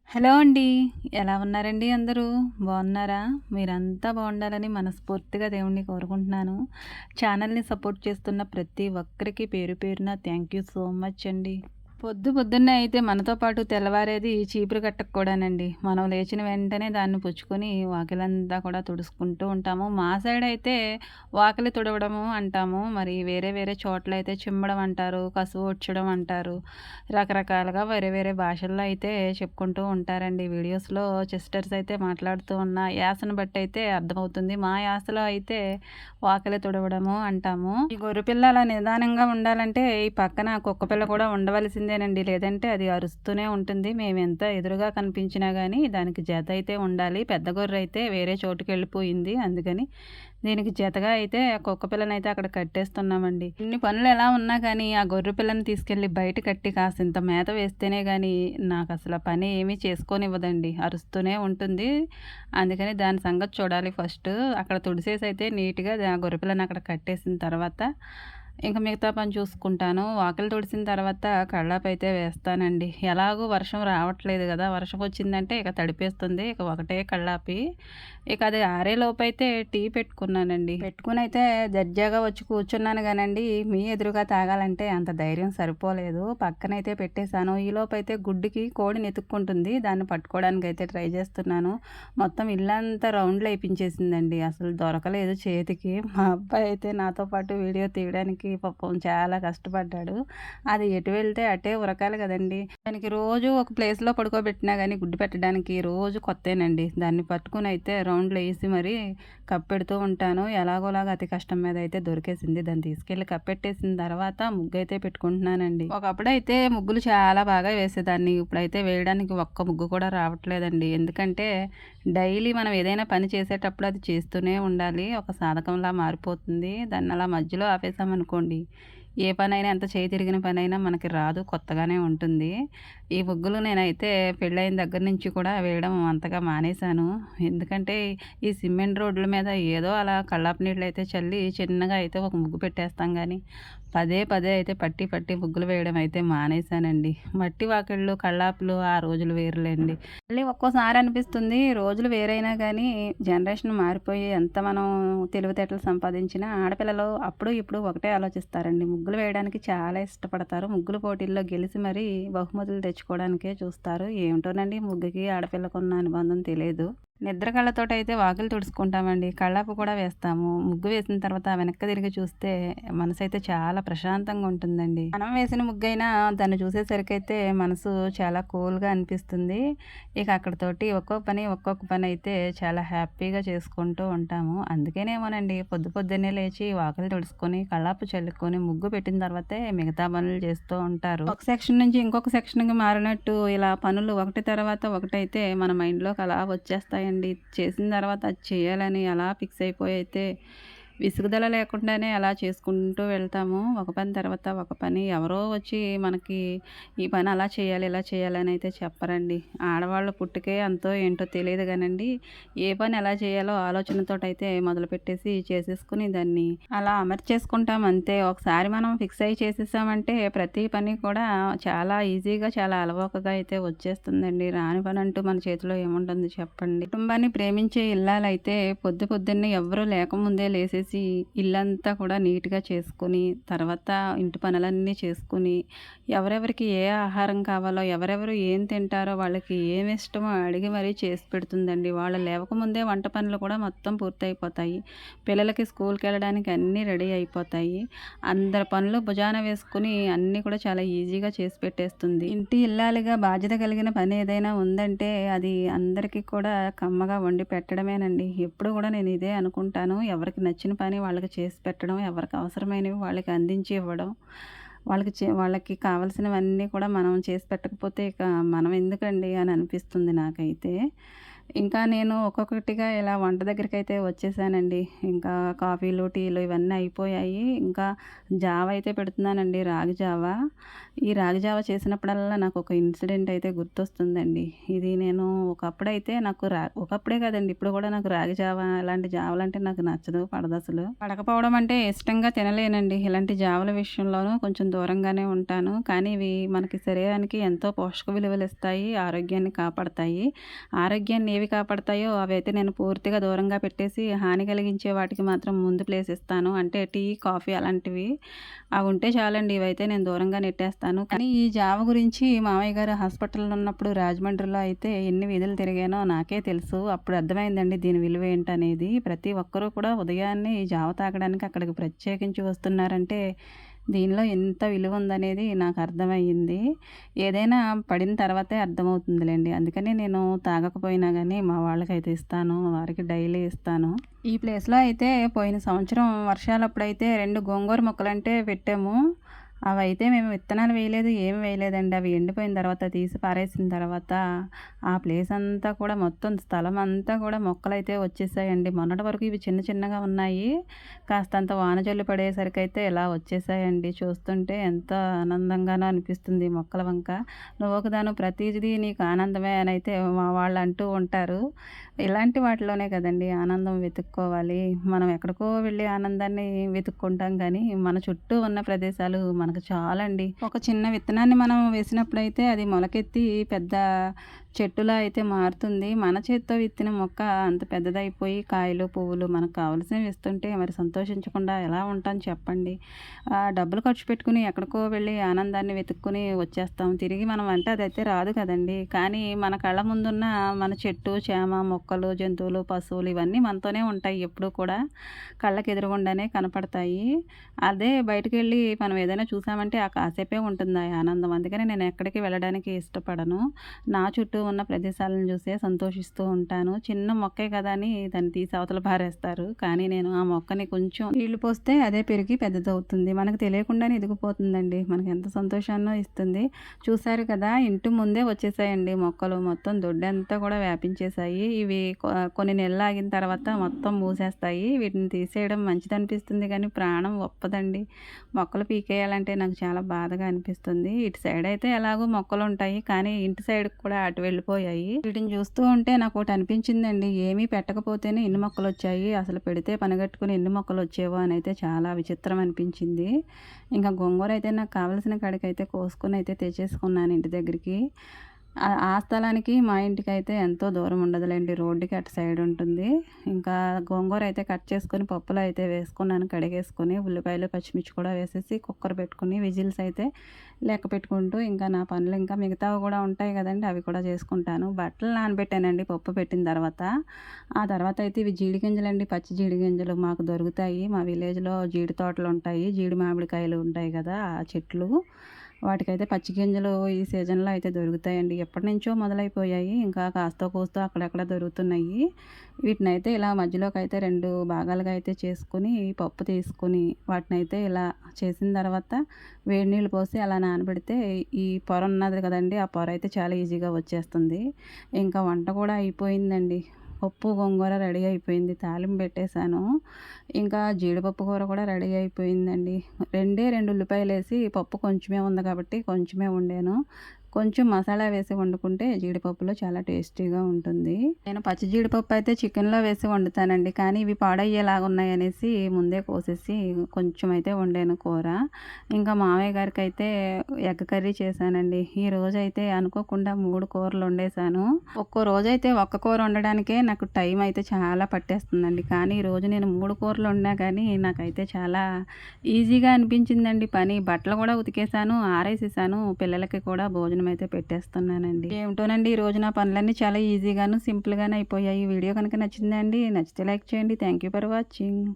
Hello అండి. ఎలా ఉన్నారండి అందరూ? బాగున్నారా? మీరంతా బాగుండాలని మనస్ఫూర్తిగా దేవుడిని కోరుకుంటున్నాను. ఛానల్‌ని సపోర్ట్ చేస్తున్న ప్రతి ఒక్కరికి పేరు పేరున థ్యాంక్ యూ సో మచ్ అండి. పొద్దున్నే అయితే మనతో పాటు తెల్లవారేది చీపురు కట్టకు కూడానండి. మనం లేచిన వెంటనే దాన్ని పుచ్చుకొని వాకిలంతా కూడా తుడుచుకుంటూ ఉంటాము. మా సైడ్ అయితే వాకిలి తుడవడము అంటాము. మరి వేరే వేరే చోట్లయితే చిమ్మడం అంటారు, కసువు ఊడ్చడం అంటారు. రకరకాలుగా వేరే వేరే భాషల్లో అయితే చెప్పుకుంటూ ఉంటారండి. వీడియోస్‌లో సిస్టర్స్ అయితే మాట్లాడుతూ ఉన్న యాసను బట్టి అయితే అర్థమవుతుంది. మా యాసలో అయితే వాకిలి తుడవడము అంటాము. ఈ గొర్రెపిల్ల అలా నిదానంగా ఉండాలంటే ఈ పక్కన కుక్కపిల్ల కూడా ఉండవలసిందేనండి. లేదంటే అది అరుస్తూనే ఉంటుంది. మేమెంత ఎదురుగా కనిపించినా గానీ దానికి జత అయితే ఉండాలి. పెద్ద గొర్రె అయితే వేరే చోటుకెళ్ళిపోయింది. అందుకని దీనికి జతగా అయితే కుక్క పిల్లనైతే అక్కడ కట్టేస్తున్నామండి. ఇన్ని పనులు ఎలా ఉన్నా కానీ ఆ గొర్రె పిల్లని తీసుకెళ్ళి బయట కట్టి కాసింత మేత వేస్తేనే కానీ నాకు అసలు పని ఏమీ చేసుకోనివ్వదండి. అరుస్తూనే ఉంటుంది. అందుకని దాని సంగతి చూడాలి ఫస్ట్. అక్కడ తుడిసేసి అయితే నీట్‌గా ఆ గొర్రె పిల్లని అక్కడ కట్టేసిన తర్వాత ఇంక మిగతా పని చూసుకుంటాను. వాకిలి తుడిసిన తర్వాత కళ్ళాపైతే వేస్తానండి. ఎలాగో వర్షం రావట్లేదు గదా! వర్షం వచ్చిందంటే ఇక తడిపేస్తుంది. ఇక ఒకటే కళ్ళాపి. ఇక అది ఆరేలోపైతే టీ పెట్టుకున్నానండి. పెట్టుకొనైతే దర్జాగా వచ్చి కూర్చున్నాను గానండి, మీ ఎదురుగా తాగాలంటే అంత ధైర్యం సరిపోలేదు. పక్కనైతే పెట్టేశాను. ఈలోపైతే గుడ్డుకి కోడిని ఎతుక్కుంటుంది. దాన్ని పట్టుకోవడానికైతే ట్రై చేస్తున్నాను. మొత్తం ఇల్లంతా రౌండ్‌లు ఏపించేసిందండి. అసలు దొరకలేదు చేతికి. మా అబ్బాయి అయితే నాతో పాటు వీడియో తీయడానికి పాపం చాలా కష్టపడ్డాడు. అది ఎటు వెళ్తే అటే ఉరకాలి కదండీ! దానికి రోజు ఒక ప్లేస్‌లో పడుకోబెట్టినా గానీ గుడ్డు పెట్టడానికి రోజు కొత్తేనండి. దాన్ని పట్టుకొనైతే రౌండ్‌లేసి మరీ కప్పెడుతూ ఉంటాను. ఎలాగోలాగా అతి కష్టం మీద అయితే దొరికేసింది. దాన్ని తీసుకెళ్ళి కప్పెట్టేసిన తర్వాత ముగ్గైతే పెట్టుకుంటున్నానండి. ఒకప్పుడైతే ముగ్గులు చాలా బాగా వేసేదాన్ని. ఇప్పుడైతే వేయడానికి ఒక్క ముగ్గు కూడా రావట్లేదండి. ఎందుకంటే డైలీ మనం ఏదైనా పని చేసేటప్పుడు అది చేస్తూనే ఉండాలి. ఒక సాధకంలా మారిపోతుంది. దాన్ని అలా మధ్యలో ఆపేసామనుకోండి, ఏ పనైనా ఎంత చేయి తిరిగిన పనైనా మనకి రాదు. కొత్తగానే ఉంటుంది. ఈ ముగ్గులు నేనైతే పెళ్ళైన దగ్గర నుంచి కూడా వేయడం అంతగా మానేశాను. ఎందుకంటే ఈ సిమెంట్ రోడ్ల మీద ఏదో అలా కల్లాపు నీళ్ళైతే చల్లి చిన్నగా అయితే ఒక ముగ్గు పెట్టేస్తాం గానీ, పదే అయితే పట్టి పట్టి ముగ్గులు వేయడం అయితే మానేశానండి. మట్టి వాకిళ్ళు, కల్లాపులు ఆ రోజులు వేరులేండి. మళ్ళీ ఒక్కోసారి అనిపిస్తుంది రోజులు వేరైనా కానీ జనరేషన్ మారిపోయి ఎంత మనం తెలివితేటలు సంపాదించినా ఆడపిల్లలు అప్పుడు ఇప్పుడు ఒకటే ఆలోచిస్తారండి. ముగ్గులు వేయడానికి చాలా ఇష్టపడతారు. ముగ్గుల పోటీల్లో గెలిచి మరీ బహుమతులు తెచ్చుకోవడానికే చూస్తారు. ఏమిటోనండి ముగ్గుకి ఆడపిల్లకున్న అనుబంధం తెలియదు. నిద్ర కళ్ళతోటైతే వాకిలి తుడుచుకుంటామండి. కళ్ళాపు కూడా వేస్తాము. ముగ్గు వేసిన తర్వాత వెనక్కి తిరిగి చూస్తే మనసైతే చాలా ప్రశాంతంగా ఉంటుందండి. మనం వేసిన ముగ్గైనా దాన్ని చూసేసరికైతే మనసు చాలా కూల్‌గా అనిపిస్తుంది. ఇక అక్కడితోటి ఒక్కొక్క పని అయితే చాలా హ్యాపీగా చేసుకుంటూ ఉంటాము. అందుకేనేమోనండి పొద్దున్నే లేచి వాకిలి తుడుచుకొని, కల్లాపు చల్లుకొని, ముగ్గు పెట్టిన తర్వాతే మిగతా పనులు చేస్తూ ఉంటారు. ఒక సెక్షన్ నుంచి ఇంకొక సెక్షన్‌కి మారినట్టు ఇలా పనులు ఒకటి తర్వాత ఒకటైతే మన మైండ్‌లోకి అలా వచ్చేస్తాయండి. చేసిన తర్వాత అది చేయాలని అలా ఫిక్స్ అయిపోయి అయితే విసుగుదల లేకుండానే అలా చేసుకుంటూ వెళ్తాము. ఒక పని తర్వాత ఒక పని. ఎవరో వచ్చి మనకి ఈ పని అలా చేయాలి, ఇలా చేయాలని అయితే చెప్పరండి. ఆడవాళ్ళ పుట్టుకే అంతో ఏంటో తెలియదు గానండి. ఏ పని ఎలా చేయాలో ఆలోచనతోటైతే మొదలుపెట్టేసి చేసేసుకుని దాన్ని అలా అమర్చేసుకుంటాం అంతే. ఒకసారి మనం ఫిక్స్ అయ్యి చేసేసామంటే ప్రతి పని కూడా చాలా ఈజీగా, చాలా అలవోకగా అయితే వచ్చేస్తుందండి. రాని పనంటూ మన చేతిలో ఏముంటుంది చెప్పండి. కుటుంబాన్ని ప్రేమించే ఇల్లాలైతే పొద్దున్నే ఎవ్వరూ లేకముందే లేసేసి ఇల్లంతా కూడా నీట్‌గా చేసుకొని, తర్వాత ఇంటి పనులన్నీ చేసుకొని, ఎవరెవరికి ఏ ఆహారం కావాలో, ఎవరెవరు ఏం తింటారో, వాళ్ళకి ఏమి ఇష్టమో అడిగి మరీ చేసి పెడుతుందండి. వాళ్ళు లేవకముందే వంట పనులు కూడా మొత్తం పూర్తయిపోతాయి. పిల్లలకి స్కూల్‌కెళ్ళడానికి అన్నీ రెడీ అయిపోతాయి. అందరి పనులు భుజాన వేసుకొని అన్నీ కూడా చాలా ఈజీగా చేసి పెట్టేస్తుంది. ఇంటి ఇల్లాలిగా బాధ్యత కలిగిన పని ఏదైనా ఉందంటే అది అందరికీ కూడా కమ్మగా వండి పెట్టడమేనండి. ఎప్పుడు కూడా నేను ఇదే అనుకుంటాను. ఎవరికి నచ్చిన పని వాళ్ళకి చేసి పెట్టడం, ఎవరికి అవసరమైనవి వాళ్ళకి అందించి ఇవ్వడం. వాళ్ళకి కావాల్సినవన్నీ కూడా మనం చేసి పెట్టకపోతే ఇక మనం ఎందుకండి అని అనిపిస్తుంది నాకైతే. ఇంకా నేను ఒక్కొక్కటిగా ఇలా వంట దగ్గరికైతే వచ్చేసానండి. ఇంకా కాఫీలు, టీలు ఇవన్నీ అయిపోయాయి. ఇంకా జావ అయితే పెడుతున్నానండి, రాగి జావ. ఈ రాగి జావ చేసినప్పుడల్లా నాకొక ఇన్సిడెంట్ అయితే గుర్తొస్తుందండి. ఇది నేను ఒకప్పుడైతే నాకు ఒకప్పుడే కాదండి, ఇప్పుడు కూడా నాకు రాగి జావ, ఇలాంటి జావలంటే నాకు నచ్చదు, పడదసలు. పడకపోవడం అంటే ఇష్టంగా తినలేనండి. ఇలాంటి జావల విషయంలోనూ కొంచెం దూరంగానే ఉంటాను. కానీ ఇవి మనకి శరీరానికి ఎంతో పోషక విలువలిస్తాయి, ఆరోగ్యాన్ని కాపాడతాయి. ఆరోగ్యాన్ని ఏవి కాపాడతాయో అవైతే నేను పూర్తిగా దూరంగా పెట్టేసి, హాని కలిగించే వాటికి మాత్రం ముందు ప్లేస్ ఇస్తాను. అంటే టీ, కాఫీ అలాంటివి అవి ఉంటే చాలండి. ఇవైతే నేను దూరంగా నెట్టేస్తాను. కానీ ఈ జావ గురించి మామయ్య గారు హాస్పిటల్‌లో ఉన్నప్పుడు రాజమండ్రిలో అయితే ఎన్ని వీధులు తిరిగానో నాకే తెలుసు. అప్పుడు అర్థమైందండి దీని విలువ ఏంటనేది. ప్రతి ఒక్కరూ కూడా ఉదయాన్నే ఈ జావ తాగడానికి అక్కడికి ప్రత్యేకించి వస్తున్నారంటే దీనిలో ఎంత విలువ ఉందనేది నాకు అర్థమయ్యింది. ఏదైనా పడిన తర్వాతే అర్థమవుతుందిలెండి. అందుకని నేను తాగకపోయినా గానీ మా వాళ్ళకైతే ఇస్తాను. మా వారికి డైలీ ఇస్తాను. ఈ ప్లేస్‌లో అయితే పోయిన సంవత్సరం వర్షాలప్పుడైతే 2 గోంగూర మొక్కలంటే పెట్టాము. అవైతే మేము విత్తనాలు వేయలేదు, ఏమి వేయలేదండి. అవి ఎండిపోయిన తర్వాత తీసి పారేసిన తర్వాత ఆ ప్లేస్ అంతా కూడా, మొత్తం స్థలం అంతా కూడా మొక్కలైతే వచ్చేసాయండి. మొన్నటి వరకు ఇవి చిన్న చిన్నగా ఉన్నాయి. కాస్తంత వాన జల్లు పడేసరికైతే ఇలా వచ్చేసాయండి. చూస్తుంటే ఎంతో ఆనందంగానో అనిపిస్తుంది ఈ మొక్కల వంక. "నువ్వు ఒకదానివి, ప్రతీదీ నీకు ఆనందమే" అని అయితే మా వాళ్ళు అంటూ ఉంటారు. ఇలాంటి వాటిలోనే కదండీ ఆనందం వెతుక్కోవాలి. మనం ఎక్కడికో వెళ్ళి ఆనందాన్ని వెతుక్కుంటాం కానీ, మన చుట్టూ ఉన్న ప్రదేశాలు మనకు చాలండి. ఒక చిన్న విత్తనాన్ని మనం వేసినప్పుడైతే అది మొలకెత్తి పెద్ద చెట్టులా అయితే మారుతుంది. మన చేత్తో విత్తిన మొక్క అంత పెద్దదైపోయి కాయలు, పువ్వులు మనకు కావాల్సినవి ఇస్తుంటే మరి సంతోషించకుండా ఎలా ఉంటాం చెప్పండి. డబ్బులు ఖర్చు పెట్టుకుని ఎక్కడికో వెళ్ళి ఆనందాన్ని వెతుక్కుని వచ్చేస్తాం. తిరిగి మనం అంటే అదైతే రాదు కదండీ. కానీ మన కళ్ళ ముందున్న మన చెట్టు, చేమ, మొక్కలు, జంతువులు, పశువులు ఇవన్నీ మనతోనే ఉంటాయి ఎప్పుడూ కూడా. కళ్ళకి ఎదురుగుండానే కనపడతాయి. అదే బయటికెళ్ళి మనం ఏదైనా చూసామంటే ఆ కాసేపే ఉంటుంది ఆ ఆనందం. అందుకని నేను ఎక్కడికి వెళ్ళడానికి ఇష్టపడను. నా చుట్టూ ఉన్న ప్రదేశాలను చూసే సంతోషిస్తూ ఉంటాను. చిన్న మొక్కే కదా అని దాన్ని తీసి అవతల పారేస్తారు. కానీ నేను ఆ మొక్కని కొంచెం నీళ్లు పోస్తే అదే పెరిగి పెద్దదవుతుంది. మనకు తెలియకుండానే ఎదిగిపోతుందండి. మనకు ఎంత సంతోషాన్నో ఇస్తుంది. చూసారు కదా, ఇంటి ముందే వచ్చేసాయండి మొక్కలు. మొత్తం దొడ్డంతా కూడా వ్యాపించేసాయి. ఇవి కొన్ని నెలలు ఆగిన తర్వాత మొత్తం మూసేస్తాయి. వీటిని తీసేయడం మంచిదనిపిస్తుంది కానీ ప్రాణం ఒప్పదండి. మొక్కలు పీకేయాలంటే నాకు చాలా బాధగా అనిపిస్తుంది. ఇటు సైడ్ అయితే ఎలాగో మొక్కలు ఉంటాయి, కానీ ఇంటి సైడ్కి కూడా అటు వెళ్ళిపోయాయి. వీటిని చూస్తూ ఉంటే నాకు ఒకటి అనిపించిందండి, ఏమీ పెట్టకపోతేనే ఎన్ని మొక్కలు వచ్చాయి, అసలు పెడితే పనిగట్టుకుని ఎన్ని మొక్కలు వచ్చేవో అని అయితే చాలా విచిత్రం అనిపించింది. ఇంకా గోంగూర అయితే నాకు కావలసిన కాడికైతే కోసుకొని అయితే తెచ్చేసుకున్నాను ఇంటి దగ్గరికి. ఆ స్థలానికి మా ఇంటికైతే ఎంతో దూరం ఉండదులేండి. రోడ్డుకి అటు సైడ్ ఉంటుంది. ఇంకా గోంగూర అయితే కట్ చేసుకొని పప్పులో అయితే వేసుకున్నాను, కడిగేసుకొని. ఉల్లిపాయలు, పచ్చిమిర్చి కూడా వేసేసి కుక్కర్ పెట్టుకుని విజిల్స్ అయితే లెక్క పెట్టుకుంటూ ఇంకా నా పనులు ఇంకా మిగతావి కూడా ఉంటాయి కదండీ, అవి కూడా చేసుకుంటాను. బట్టలు నానబెట్టానండి పప్పు పెట్టిన తర్వాత. ఆ తర్వాత అయితే ఇవి జీడి గింజలండి, పచ్చి జీడి గింజలు మాకు దొరుకుతాయి. మా విలేజ్‌లో జీడి తోటలు ఉంటాయి. జీడి మామిడికాయలు ఉంటాయి కదా, ఆ చెట్లు. వాటికైతే పచ్చి గింజలు ఈ సీజన్‌లో అయితే దొరుకుతాయండి. ఎప్పటినుంచో మొదలైపోయాయి. ఇంకా కాస్తో కూస్తో అక్కడక్కడ దొరుకుతున్నాయి. వీటినైతే ఇలా మధ్యలోకైతే 2 భాగాలుగా అయితే చేసుకొని, పప్పు తీసుకొని వాటినైతే ఇలా చేసిన తర్వాత వేడి నీళ్ళు పోసి అలా నానబెడితే ఈ పొర ఉన్నది కదండీ, ఆ పొర అయితే చాలా ఈజీగా వచ్చేస్తుంది. ఇంకా వంట కూడా అయిపోయిందండి. పప్పు, గోంగూర రెడీ అయిపోయింది. తాలింపు పెట్టేశాను. ఇంకా జీడిపప్పు కూర కూడా రెడీ అయిపోయిందండి. 2 ఉల్లిపాయలేసి, పప్పు కొంచెమే ఉంది కాబట్టి కొంచెమే వండాను. కొంచెం మసాలా వేసి వండుకుంటే జీడిపప్పులో చాలా టేస్టీగా ఉంటుంది. నేను పచ్చి జీడిపప్పు అయితే చికెన్‌లో వేసి వండుతానండి. కానీ ఇవి పాడయ్యేలాగా ఉన్నాయనేసి ముందే కోసేసి కొంచెం అయితే వండాను కూర. ఇంకా మామయ్య గారికైతే ఎగ్ కర్రీ చేశానండి. ఈ రోజైతే అనుకోకుండా 3 కూరలు వండేశాను. ఒక్కో రోజైతే ఒక్క కూర వండడానికే నాకు టైం అయితే చాలా పట్టేస్తుందండి. కానీ ఈరోజు నేను 3 కూరలు వండినా కానీ నాకైతే చాలా ఈజీగా అనిపించిందండి పని. బట్టలు కూడా ఉతికేసాను, ఆరేసేసాను. పిల్లలకి కూడా భోజనం అయితే పెట్టేస్తున్నానండి. ఏమిటోనండి, ఈరోజు నా పనులన్నీ చాలా ఈజీగాను, సింపుల్‌గానే అయిపోయాయి. ఈ వీడియో కనుక నచ్చిందా అండి? నచ్చితే లైక్ చేయండి. Thank you for watching.